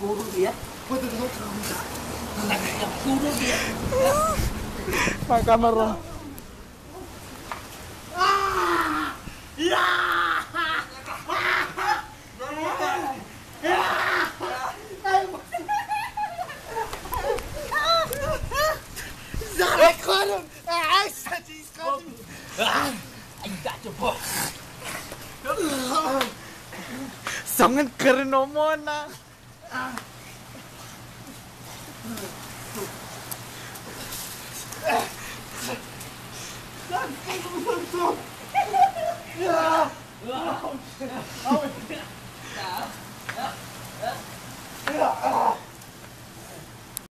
Guru dia. Guru dia. Pakai kamera. Ya. Zara konon. Aisyah jiskon. Enggak coba. Sangat keren omona. Ya.